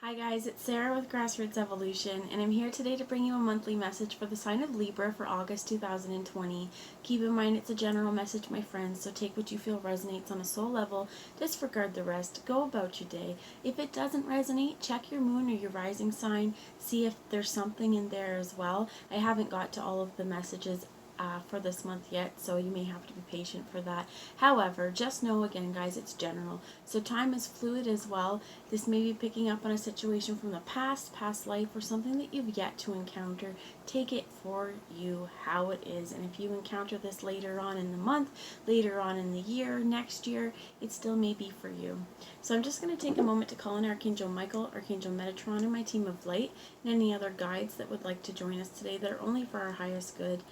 Hi guys, it's Sarah with Grassroots Evolution, and I'm here today to bring you a monthly message for the sign of Libra for August 2020. Keep in mind it's a general message, my friends, so take what you feel resonates on a soul level, disregard the rest, go about your day. If it doesn't resonate, check your moon or your rising sign, see if there's something in there as well. I haven't got to all of the messages for this month yet, so you may have to be patient for that. However, just know again guys, it's general, so time is fluid as well. This may be picking up on a situation from the past life, or something that you've yet to encounter. Take it for you how it is, and if you encounter this later on in the month, later on in the year, next year, it still may be for you. So I'm just going to take a moment to call in Archangel Michael, Archangel Metatron, and my team of light, and any other guides that would like to join us today that are only for our highest good.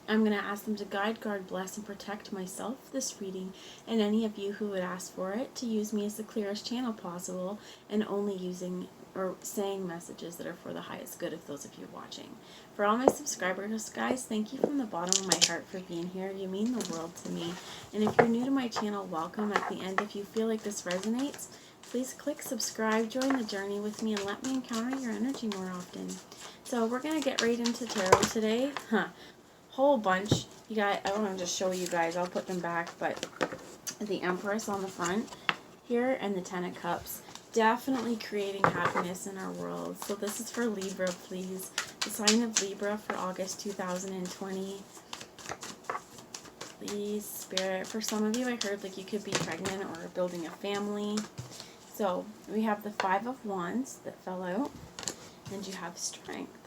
I'm going to ask them to guide, guard, bless, and protect myself, this reading, and any of you who would ask for it, to use me as the clearest channel possible, and only using or saying messages that are for the highest good of those of you watching. For all my subscribers, guys, thank you from the bottom of my heart for being here. You mean the world to me. And if you're new to my channel, welcome. At the end, if you feel like this resonates, please click subscribe, join the journey with me, and let me encounter your energy more often. So we're going to get right into tarot today. Whole bunch. I want to just show you guys. I'll put them back, but the Empress on the front here and the Ten of Cups. Definitely creating happiness in our world. So this is for Libra, please. The sign of Libra for August 2020. Please, Spirit. For some of you, I heard like you could be pregnant or building a family. So we have the Five of Wands that fell out, and you have strength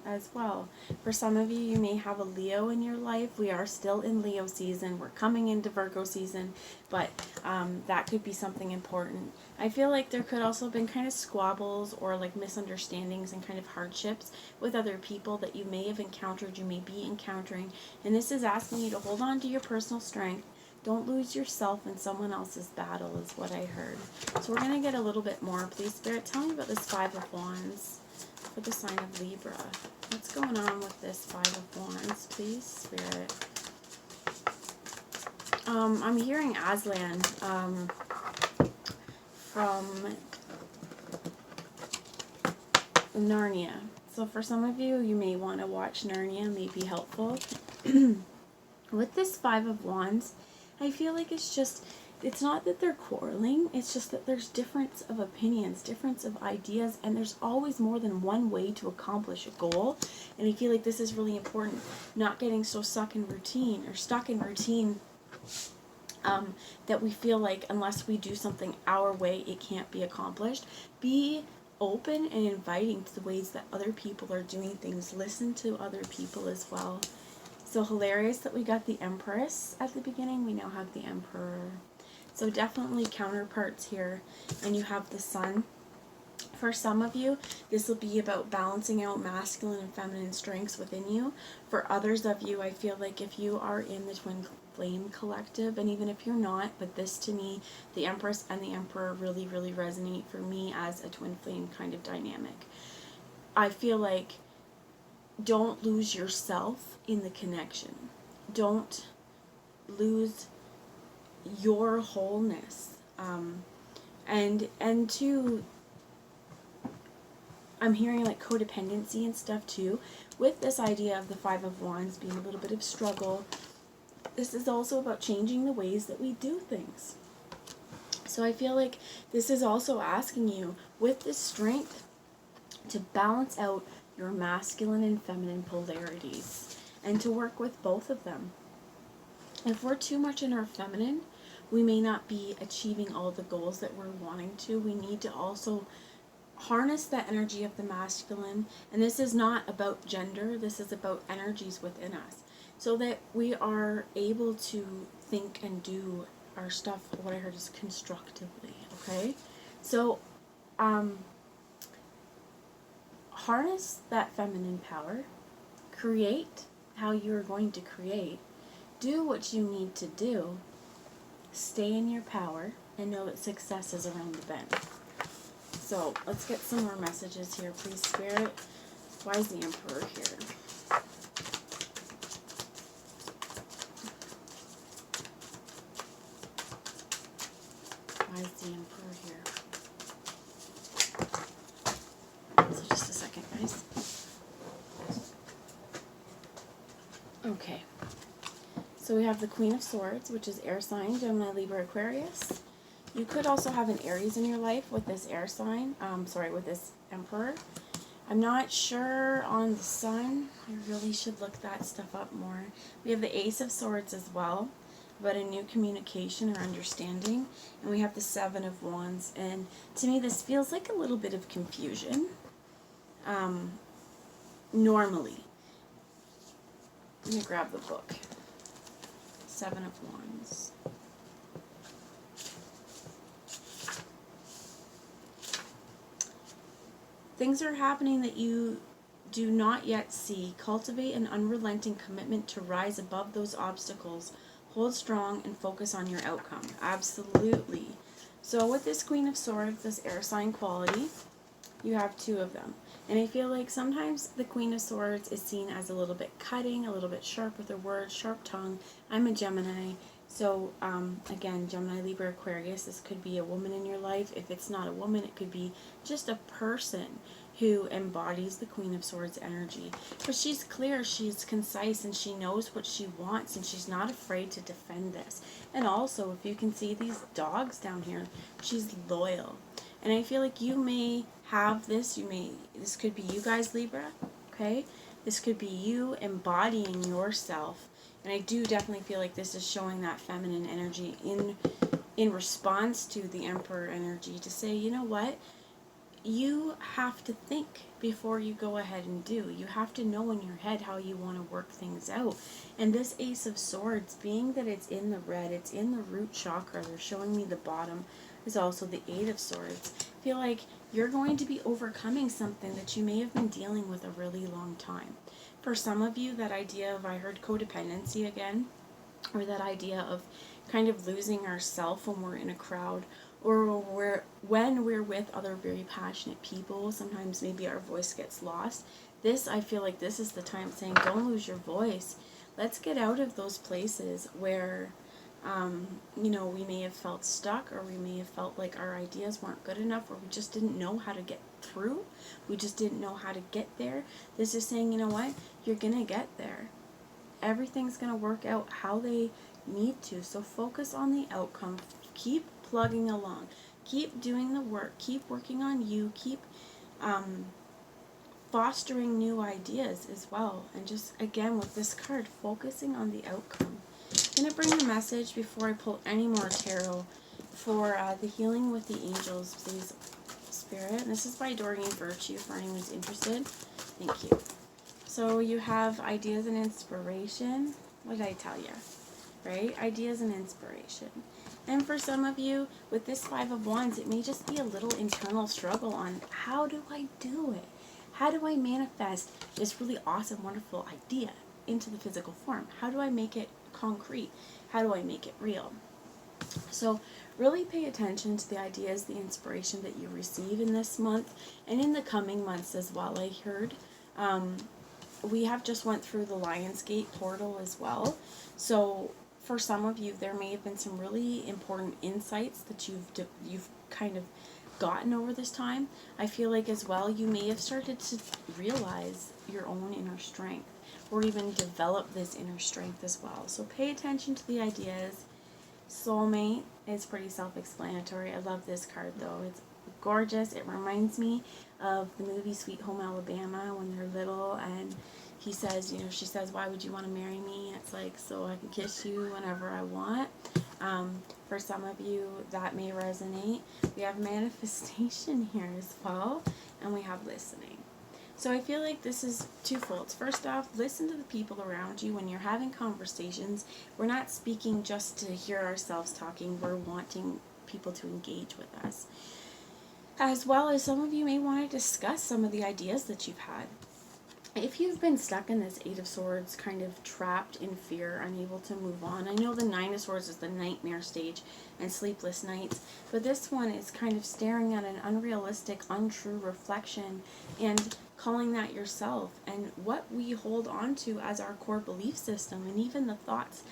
as well. For some of you, you may have a Leo in your life. We are still in Leo season. We're coming into Virgo season, but that could be something important. I feel like there could also have been kind of squabbles or like misunderstandings and kind of hardships with other people that you may have encountered, you may be encountering, and this is asking you to hold on to your personal strength. Don't lose yourself in someone else's battle is what I heard. So we're going to get a little bit more. Please, Spirit, tell me about this Five of Wands for the sign of Libra. What's going on with this Five of Wands, please, Spirit? I'm hearing Aslan from Narnia. So for some of you, you may want to watch Narnia, may be helpful. With this Five of Wands, I feel like it's not that they're quarreling, it's just that there's difference of opinions, difference of ideas, and there's always more than one way to accomplish a goal. And I feel like this is really important, not getting so stuck in routine, that we feel like unless we do something our way, it can't be accomplished. Be open and inviting to the ways that other people are doing things. Listen to other people as well. So hilarious that we got the Empress at the beginning. We now have the Emperor. So definitely counterparts here. And you have the Sun. For some of you, this will be about balancing out masculine and feminine strengths within you. For others of you, I feel like if you are in the Twin Flame Collective, and even if you're not, but this to me, the Empress and the Emperor really, really resonate for me as a Twin Flame kind of dynamic. I feel like don't lose yourself in the connection. Don't lose your wholeness. And two, I'm hearing like codependency and stuff too. With this idea of the Five of Wands being a little bit of struggle, this is also about changing the ways that we do things. So I feel like this is also asking you, with this strength, to balance out your masculine and feminine polarities and to work with both of them. If we're too much in our feminine, we may not be achieving all the goals that we're wanting to. We need to also harness the energy of the masculine, and this is not about gender, this is about energies within us, so that we are able to think and do our stuff, what I heard is constructively, okay? So harness that feminine power, create how you're going to create, do what you need to do, stay in your power, and know that success is around the bend. So let's get some more messages here, please, Spirit. Why is the Emperor here? Why is the Emperor here? So we have the Queen of Swords, which is air sign, Gemini, Libra, Aquarius. You could also have an Aries in your life with this air sign, with this Emperor. I'm not sure on the Sun. I really should look that stuff up more. We have the Ace of Swords as well, about a new communication or understanding. And we have the Seven of Wands. And to me, this feels like a little bit of confusion. Normally. I'm going to grab the book. Seven of Wands. Things are happening that you do not yet see. Cultivate an unrelenting commitment to rise above those obstacles. Hold strong and focus on your outcome. Absolutely. So with this Queen of Swords, this air sign quality, you have two of them. And I feel like sometimes the Queen of Swords is seen as a little bit cutting, a little bit sharp with her words, sharp tongue. I'm a Gemini. So, again, Gemini, Libra, Aquarius, this could be a woman in your life. If it's not a woman, it could be just a person who embodies the Queen of Swords energy. But she's clear, she's concise, and she knows what she wants, and she's not afraid to defend this. And also, if you can see these dogs down here, she's loyal. And I feel like you may have this, this could be you guys, Libra, okay? This could be you embodying yourself. And I do definitely feel like this is showing that feminine energy in response to the Emperor energy to say, you know what? You have to think before you go ahead and do. You have to know in your head how you want to work things out. And this Ace of Swords, being that it's in the red, it's in the root chakra, they're showing me the bottom, is also the Eight of Swords. I feel like you're going to be overcoming something that you may have been dealing with a really long time. For some of you, that idea of, I heard codependency again, or that idea of kind of losing ourselves when we're in a crowd, or when we're with other very passionate people, sometimes maybe our voice gets lost. I feel like this is the time saying, don't lose your voice. Let's get out of those places where, we may have felt stuck, or we may have felt like our ideas weren't good enough, or we just didn't know how to get through. We just didn't know how to get there. This is saying, you know what? You're going to get there. Everything's going to work out how they need to. So focus on the outcome. Keep plugging along. Keep doing the work. Keep working on you. Keep fostering new ideas as well. And just, again, with this card, focusing on the outcome. I'm going to bring a message before I pull any more tarot for the Healing with the Angels, please, Spirit. And this is by Doreen Virtue, for anyone who's interested. Thank you. So you have ideas and inspiration. What did I tell you? Right? Ideas and inspiration. And for some of you, with this Five of Wands, it may just be a little internal struggle on, how do I do it? How do I manifest this really awesome, wonderful idea into the physical form? How do I make it concrete? How do I make it real? So really pay attention to the ideas, the inspiration that you receive in this month and in the coming months as well. I heard we have just went through the Lionsgate portal as well. So for some of you, there may have been some really important insights that you've kind of gotten over this time. I feel like as well, you may have started to realize your own inner strength, or even develop this inner strength as well. So pay attention to the ideas. Soulmate is pretty self-explanatory. I love this card though. It's gorgeous. It reminds me of the movie Sweet Home Alabama when they're little, and he says, she says, why would you want to marry me? It's like, so I can kiss you whenever I want. For some of you, that may resonate. We have manifestation here as well, and we have listening. So I feel like this is twofold. First off, listen to the people around you when you're having conversations. We're not speaking just to hear ourselves talking. We're wanting people to engage with us. As well as some of you may want to discuss some of the ideas that you've had. If you've been stuck in this Eight of Swords, kind of trapped in fear, unable to move on. I know the Nine of Swords is the nightmare stage and sleepless nights, but this one is kind of staring at an unrealistic, untrue reflection and calling that yourself, and what we hold on to as our core belief system, and even the thoughts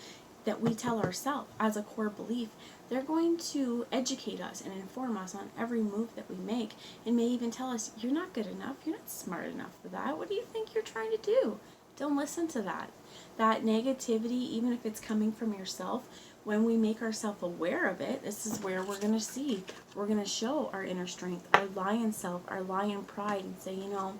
that we tell ourselves as a core belief, they're going to educate us and inform us on every move that we make, and may even tell us, you're not good enough, you're not smart enough for that, what do you think you're trying to do? Don't listen to that. That negativity, even if it's coming from yourself, when we make ourselves aware of it, this is where we're going to see, we're going to show our inner strength, our lion self, our lion pride, and say, you know,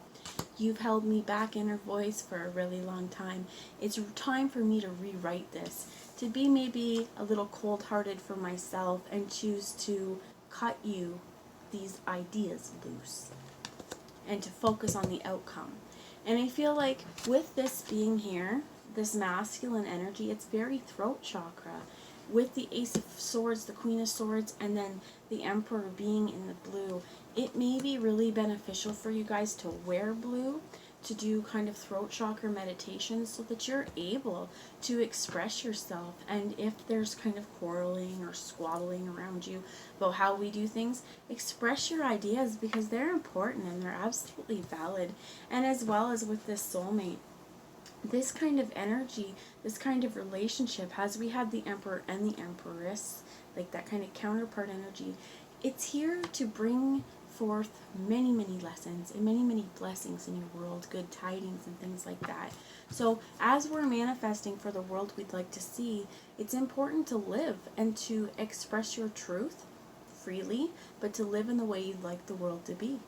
you've held me back, inner voice, for a really long time. It's time for me to rewrite this, to be maybe a little cold-hearted for myself and choose to cut you these ideas loose and to focus on the outcome. And I feel like with this being here, this masculine energy, it's very throat chakra. With the Ace of Swords, the Queen of Swords, and then the Emperor being in the blue, it may be really beneficial for you guys to wear blue, to do kind of throat chakra meditations so that you're able to express yourself. And if there's kind of quarreling or squabbling around you about how we do things, express your ideas, because they're important and they're absolutely valid. And as well as with this soulmate, this kind of energy, this kind of relationship, as we had the Emperor and the Empress, like that kind of counterpart energy, it's here to bring forth many, many lessons and many, many blessings in your world, good tidings and things like that. So as we're manifesting for the world we'd like to see, it's important to live and to express your truth freely, but to live in the way you'd like the world to be.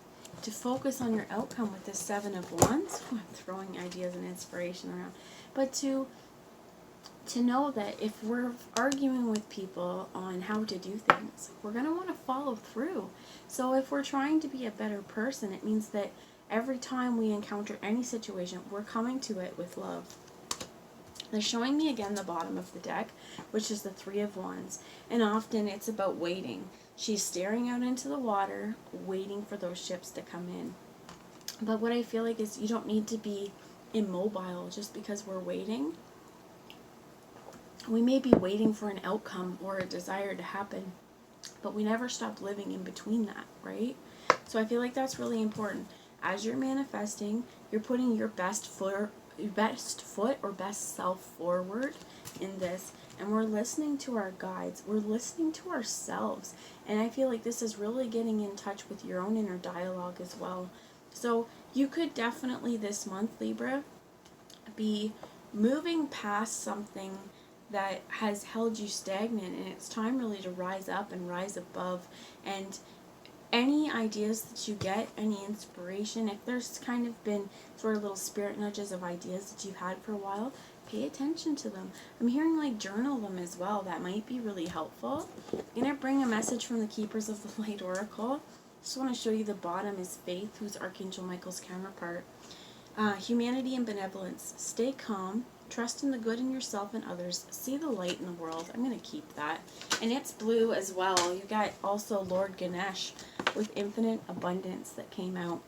To focus on your outcome with the Seven of Wands. I'm throwing ideas and inspiration around. But to know that if we're arguing with people on how to do things, we're going to want to follow through. So if we're trying to be a better person, it means that every time we encounter any situation, we're coming to it with love. They're showing me again the bottom of the deck, which is the Three of Wands. And often it's about waiting. She's staring out into the water, waiting for those ships to come in. But what I feel like is you don't need to be immobile just because we're waiting. We may be waiting for an outcome or a desire to happen, but we never stop living in between that, right? So I feel like that's really important. As you're manifesting, you're putting your best foot or best self forward in this, and we're listening to our guides, we're listening to ourselves, and I feel like this is really getting in touch with your own inner dialogue as well. So you could definitely this month, Libra, be moving past something that has held you stagnant, and it's time really to rise up and rise above. And any ideas that you get, any inspiration, if there's kind of been sort of little spirit nudges of ideas that you've had for a while, pay attention to them. I'm hearing like journal them as well. That might be really helpful. I'm going to bring a message from the Keepers of the Light Oracle. Just want to show you the bottom is Faith, who's Archangel Michael's counterpart. Humanity and benevolence. Stay calm. Trust in the good in yourself and others. See the light in the world. I'm going to keep that. And it's blue as well. You got also Lord Ganesh with infinite abundance that came out.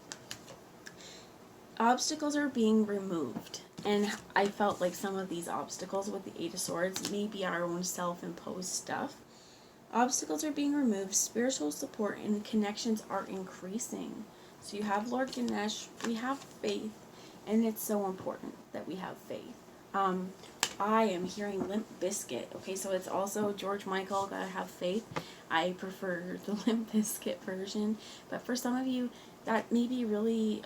Obstacles are being removed. And I felt like some of these obstacles with the Eight of Swords may be our own self-imposed stuff. Obstacles are being removed. Spiritual support and connections are increasing. So you have Lord Ganesh. We have faith. And it's so important that we have faith. I am hearing Limp Bizkit. Okay, so it's also George Michael, Gotta Have Faith. I prefer the Limp Bizkit version. But for some of you, that may be really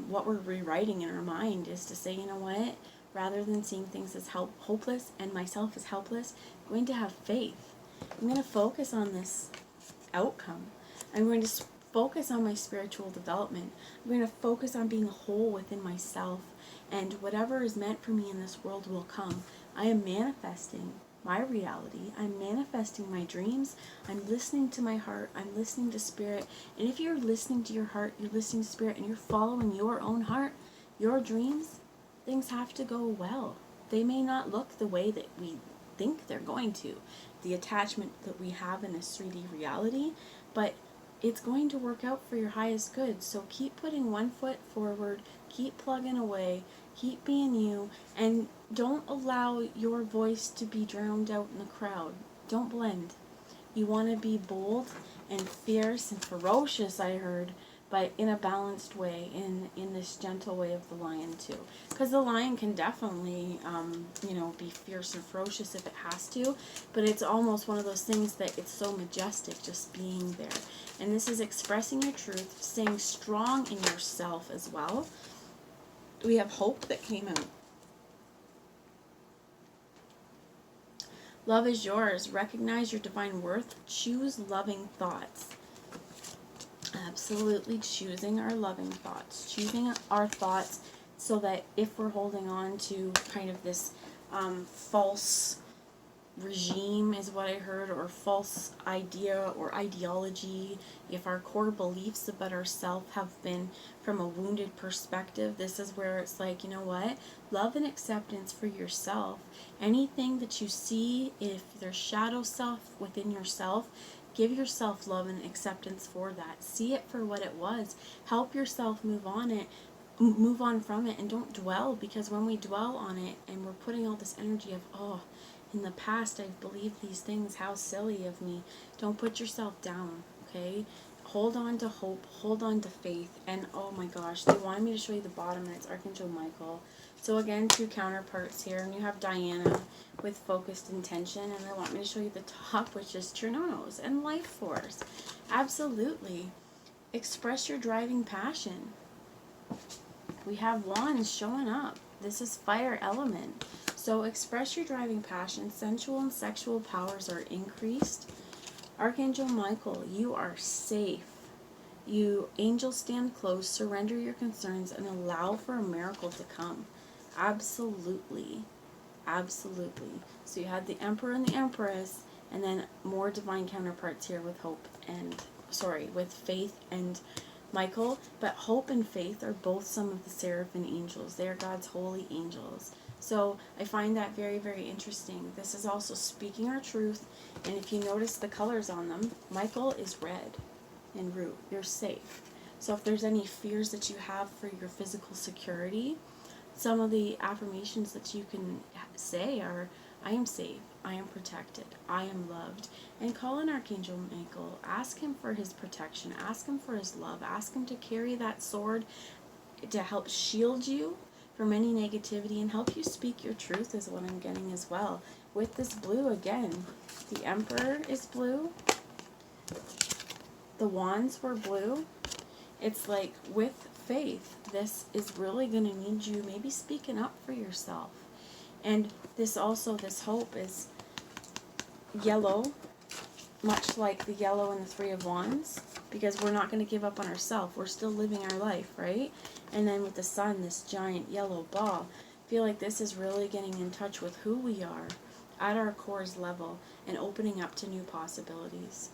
what we're rewriting in our mind, is to say, you know what? Rather than seeing things as hopeless and myself as helpless, I'm going to have faith. I'm going to focus on this outcome. I'm going to focus on my spiritual development. I'm going to focus on being whole within myself. And whatever is meant for me in this world will come. I am manifesting my reality. I'm manifesting my dreams. I'm listening to my heart. I'm listening to spirit. And if you're listening to your heart, you're listening to spirit, and you're following your own heart, your dreams, things have to go well. They may not look the way that we think they're going to, the attachment that we have in this 3D reality, but it's going to work out for your highest good. So keep putting one foot forward, keep plugging away, keep being you, and don't allow your voice to be drowned out in the crowd. Don't blend. You want to be bold and fierce and ferocious, I heard, but in a balanced way, in this gentle way of the lion too. Because the lion can definitely, be fierce and ferocious if it has to, but it's almost one of those things that it's so majestic just being there. And this is expressing your truth, staying strong in yourself as well. We have hope that came out. Love is yours. Recognize your divine worth. Choose loving thoughts. Absolutely choosing our loving thoughts. Choosing our thoughts so that if we're holding on to kind of this false regime is what I heard, or false idea or ideology, if our core beliefs about ourselves have been from a wounded perspective, this is where it's like, you know what, love and acceptance for yourself. Anything that you see, if there's shadow self within yourself, give yourself love and acceptance for that. See it for what it was. Help yourself move on from it, and don't dwell, because when we dwell on it and we're putting all this energy of, oh, in the past I've believed these things, how silly of me. Don't put yourself down, okay? Hold on to hope, hold on to faith, and oh my gosh, they wanted me to show you the bottom, and it's Archangel Michael. So again, two counterparts here, and you have Diana with focused intention, and they want me to show you the top, which is Chernonos and life force. Absolutely. Express your driving passion. We have wands showing up. This is fire element. So express your driving passion. Sensual and sexual powers are increased. Archangel Michael, you are safe. You angels stand close, surrender your concerns, and allow for a miracle to come. Absolutely. Absolutely. So you had the Emperor and the Empress, and then more divine counterparts here with with faith and Michael. But hope and faith are both some of the seraphim angels. They are God's holy angels. So I find that very, very interesting. This is also speaking our truth. And if you notice the colors on them, Michael is red in root. You're safe. So if there's any fears that you have for your physical security, some of the affirmations that you can say are, I am safe, I am protected, I am loved. And call in Archangel Michael. Ask him for his protection. Ask him for his love. Ask him to carry that sword to help shield you from any negativity and help you speak your truth, is what I'm getting as well. With this blue again, the Emperor is blue. The wands were blue. It's like with faith, this is really going to need you maybe speaking up for yourself. And this also, this hope is yellow, much like the yellow in the Three of Wands, because we're not going to give up on ourselves. We're still living our life, right? And then with the sun, this giant yellow ball, I feel like this is really getting in touch with who we are at our core's level and opening up to new possibilities.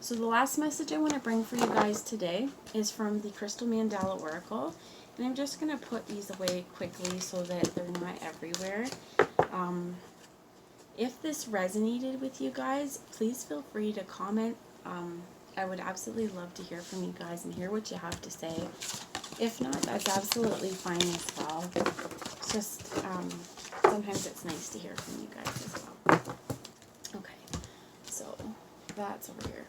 So the last message I want to bring for you guys today is from the Crystal Mandala Oracle. And I'm just going to put these away quickly so that they're not everywhere. If this resonated with you guys, please feel free to comment. I would absolutely love to hear from you guys and hear what you have to say. If not, that's absolutely fine as well. It's just, sometimes it's nice to hear from you guys as well. Okay, so that's over here.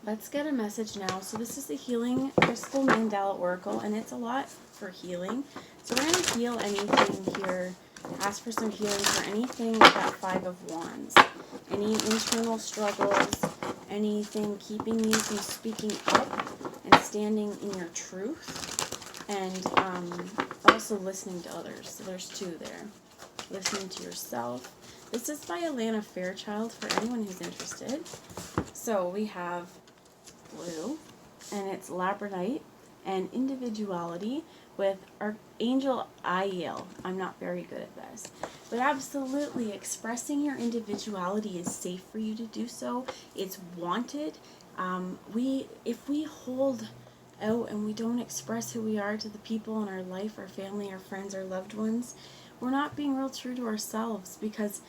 Let's get a message now. So this is the Healing Crystal Mandala Oracle, and it's a lot for healing. So we're going to heal anything here. Ask for some healing for anything with that Five of Wands. Any internal struggles, anything keeping you from speaking up and standing in your truth, and also listening to others. So there's two there. Listening to yourself. This is by Alana Fairchild for anyone who's interested. So we have blue, and it's labradorite and individuality with Archangel Michael. I'm not very good at this. But absolutely, expressing your individuality is safe for you to do so. It's wanted. If we hold out and we don't express who we are to the people in our life, our family, our friends, our loved ones, we're not being real true to ourselves, because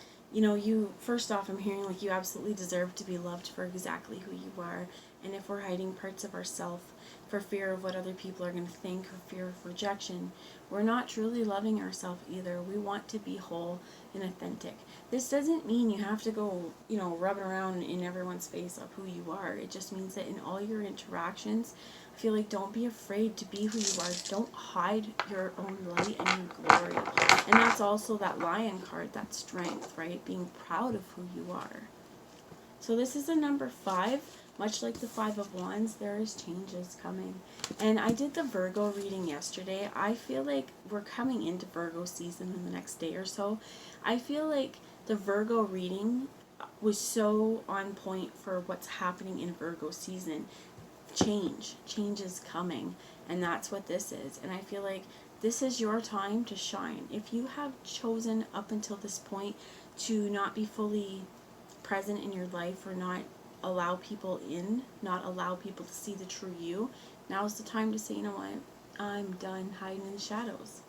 first off, I'm hearing like you absolutely deserve to be loved for exactly who you are. And if we're hiding parts of ourselves for fear of what other people are going to think, or fear of rejection, we're not truly loving ourselves either. We want to be whole and authentic. This doesn't mean you have to go, rubbing around in everyone's face of who you are. It just means that in all your interactions, I feel like don't be afraid to be who you are. Don't hide your own light and your glory. And that's also that Lion card, that strength, right? Being proud of who you are. So this is a number 5. Much like the Five of Wands, there is changes coming. And I did the Virgo reading yesterday. I feel like we're coming into Virgo season in the next day or so. I feel like The Virgo reading was so on point for what's happening in Virgo season. Change is coming, and that's what this is. And I feel like this is your time to shine. If you have chosen up until this point to not be fully present in your life, or not allow people in, not allow people to see the true you, now's the time to say, you know what, I'm done hiding in the shadows.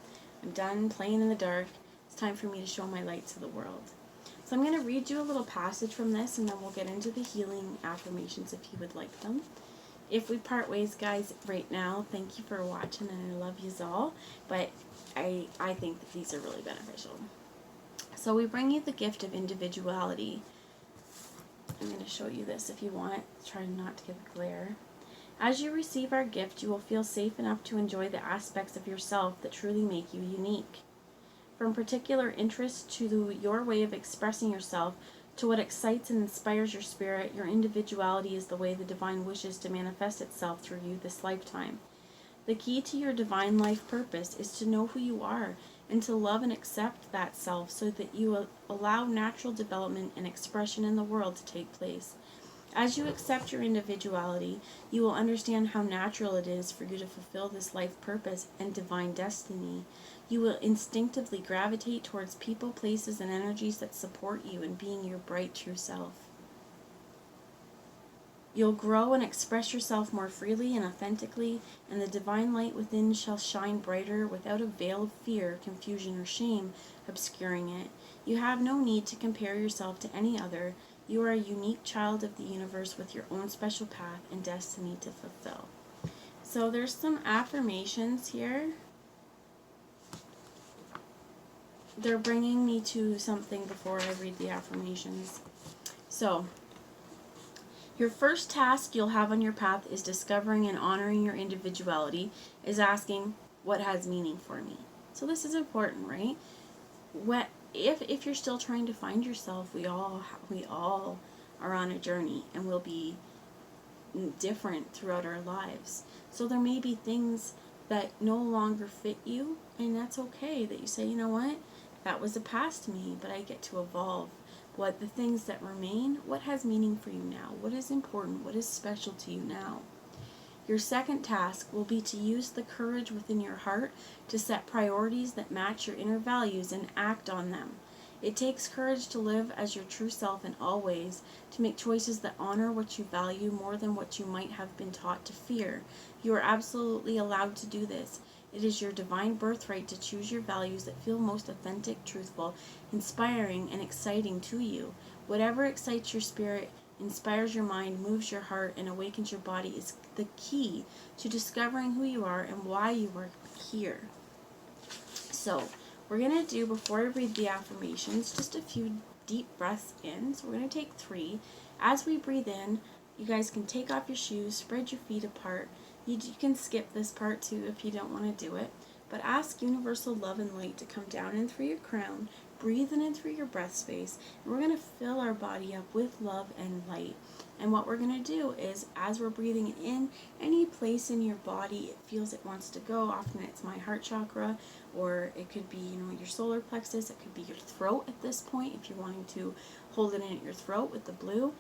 I'm done playing in the dark. It's time for me to show my light to the world. So I'm going to read you a little passage from this, and then we'll get into the healing affirmations if you would like them. If we part ways, guys, right now, thank you for watching, and I love yous all, but I think that these are really beneficial. So we bring you the gift of individuality. I'm going to show you this if you want. Try not to get a glare. As you receive our gift, you will feel safe enough to enjoy the aspects of yourself that truly make you unique. From particular interest to your way of expressing yourself, to what excites and inspires your spirit, your individuality is the way the divine wishes to manifest itself through you this lifetime. The key to your divine life purpose is to know who you are and to love and accept that self so that you allow natural development and expression in the world to take place. As you accept your individuality, you will understand how natural it is for you to fulfill this life purpose and divine destiny. You will instinctively gravitate towards people, places, and energies that support you in being your bright, true self. You'll grow and express yourself more freely and authentically, and the divine light within shall shine brighter without a veil of fear, confusion, or shame obscuring it. You have no need to compare yourself to any other. You are a unique child of the universe with your own special path and destiny to fulfill. So there's some affirmations here. They're bringing me to something before I read the affirmations. So, your first task you'll have on your path is discovering and honoring your individuality, is asking, what has meaning for me? So this is important, right? If you're still trying to find yourself, we all are on a journey, and we'll be different throughout our lives. So there may be things that no longer fit you, and that's okay. That you say, you know what, that was a past me, but I get to evolve. What the things that remain, what has meaning for you now? What is important? What is special to you now? Your second task will be to use the courage within your heart to set priorities that match your inner values and act on them. It takes courage to live as your true self in all ways, to make choices that honor what you value more than what you might have been taught to fear. You are absolutely allowed to do this. It is your divine birthright to choose your values that feel most authentic, truthful, inspiring, and exciting to you. Whatever excites your spirit, inspires your mind, moves your heart, and awakens your body is the key to discovering who you are and why you are here. So, we're going to do, before I read the affirmations, just a few deep breaths in. So we're going to take 3. As we breathe in, you guys can take off your shoes, spread your feet apart. You can skip this part too if you don't want to do it. But ask universal love and light to come down in through your crown, breathe in through your breath space, and we're going to fill our body up with love and light. And what we're going to do is, as we're breathing in, any place in your body it feels it wants to go, often it's my heart chakra, or it could be, your solar plexus, it could be your throat at this point, if you're wanting to hold it in at your throat with the blue.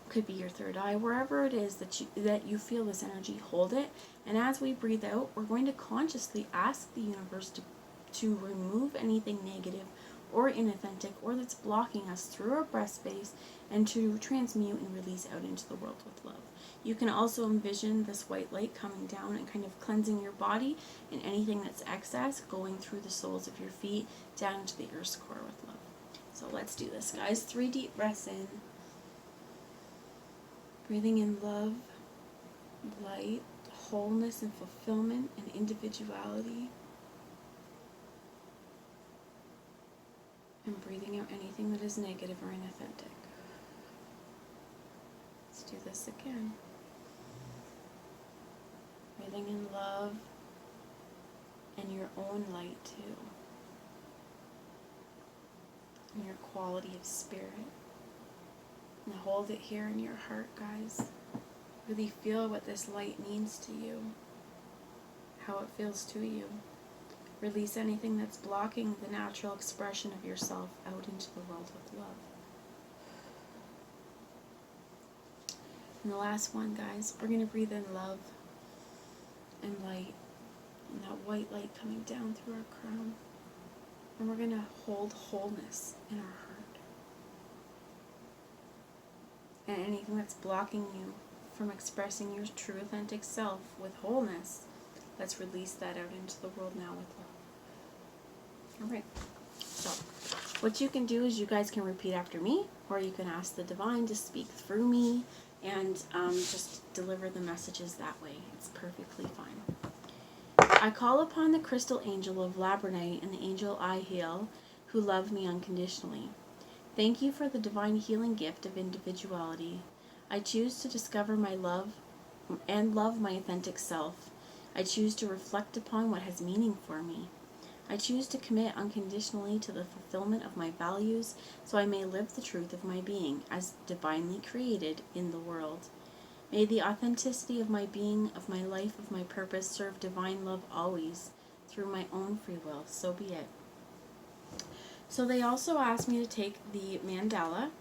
Could be your third eye, wherever it is that you feel this energy, hold it. And as we breathe out, we're going to consciously ask the universe to remove anything negative or inauthentic or that's blocking us through our breath space, and to transmute and release out into the world with love. You can also envision this white light coming down and kind of cleansing your body, and anything that's excess going through the soles of your feet down into the earth's core with love. So let's do this, guys. 3 deep breaths in. Breathing in love, light, wholeness and fulfillment and individuality. And breathing out anything that is negative or inauthentic. Let's do this again. Breathing in love and your own light too. And your quality of spirit. And hold it here in your heart, guys. Really feel what this light means to you. How it feels to you. Release anything that's blocking the natural expression of yourself out into the world with love. And the last one, guys, we're going to breathe in love and light, and that white light coming down through our crown. And we're going to hold wholeness in our heart. And anything that's blocking you from expressing your true authentic self with wholeness, let's release that out into the world now with love. Alright, so what you can do is you guys can repeat after me, or you can ask the divine to speak through me and just deliver the messages that way. It's perfectly fine. I call upon the crystal angel of Labradorite and the angel I heal, who love me unconditionally. Thank you for the divine healing gift of individuality. I choose to discover my love and love my authentic self. I choose to reflect upon what has meaning for me. I choose to commit unconditionally to the fulfillment of my values so I may live the truth of my being as divinely created in the world. May the authenticity of my being, of my life, of my purpose serve divine love always through my own free will. So be it. So they also asked me to take the mandala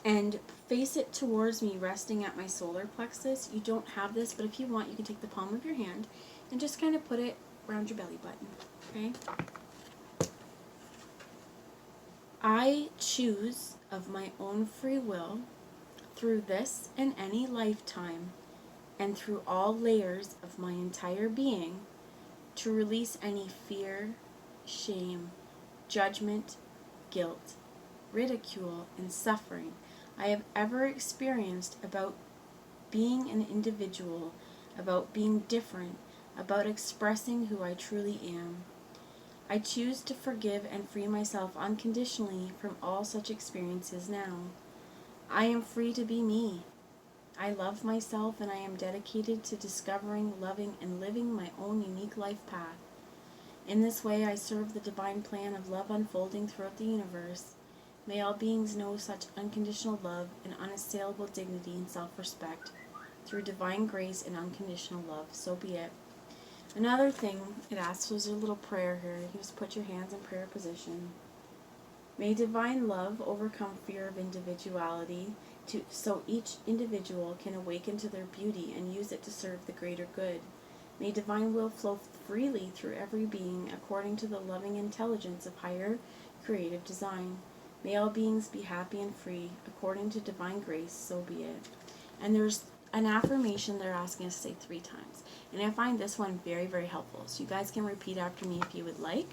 and face it towards me, resting at my solar plexus. You don't have this, but if you want, you can take the palm of your hand and just kind of put it around your belly button. Okay? I choose of my own free will, through this and any lifetime, and through all layers of my entire being, to release any fear, shame, judgment, guilt, ridicule, and suffering I have ever experienced about being an individual, about being different, about expressing who I truly am. I choose to forgive and free myself unconditionally from all such experiences now. I am free to be me. I love myself, and I am dedicated to discovering, loving, and living my own unique life path. In this way, I serve the divine plan of love unfolding throughout the universe. May all beings know such unconditional love and unassailable dignity and self-respect through divine grace and unconditional love. So be it. Another thing it asks was a little prayer here. You just put your hands in prayer position. May divine love overcome fear of individuality so each individual can awaken to their beauty and use it to serve the greater good. May divine will flow freely through every being according to the loving intelligence of higher creative design. May all beings be happy and free according to divine grace, so be it. And there's an affirmation they're asking us to say 3 times. And I find this one very, very helpful. So you guys can repeat after me if you would like.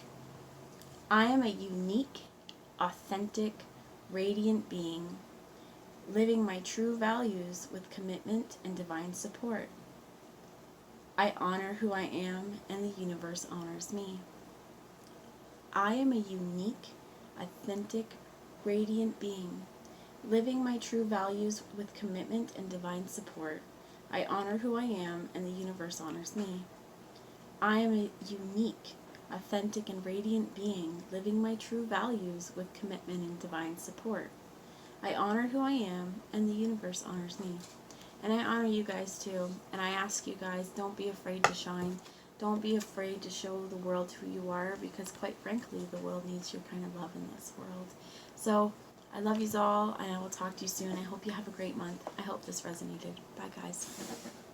I am a unique, authentic, radiant being, living my true values with commitment and divine support. I honor who I am, and the universe honors me. I am a unique, authentic, radiant being, living my true values with commitment and divine support. I honor who I am, and the universe honors me. I am a unique, authentic, and radiant being, living my true values with commitment and divine support. I honor who I am, and the universe honors me. And I honor you guys too. And I ask you guys, don't be afraid to shine. Don't be afraid to show the world who you are, because quite frankly, the world needs your kind of love in this world. So, I love you all, and I will talk to you soon. I hope you have a great month. I hope this resonated. Bye, guys.